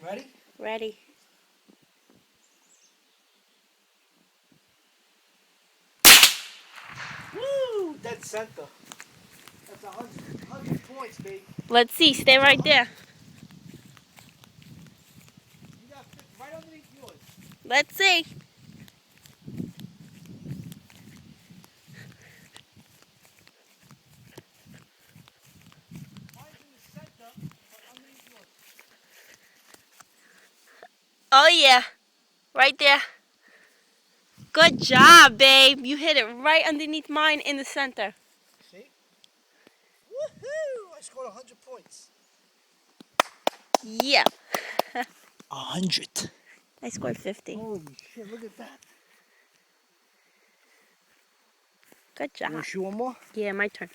Ready? Ready. Woo! Dead center. That's 100 points, baby. Let's see. Stay right there. You got right underneath yours. Let's see. Mine's in the center, but underneath yours. Oh yeah. Right there. Good job, babe. You hit it right underneath mine in the center. See? Woohoo! I scored 100 points. Yeah. 100. I scored 50. Holy shit, look at that. Good You job. want to shoot one more? Yeah, my turn.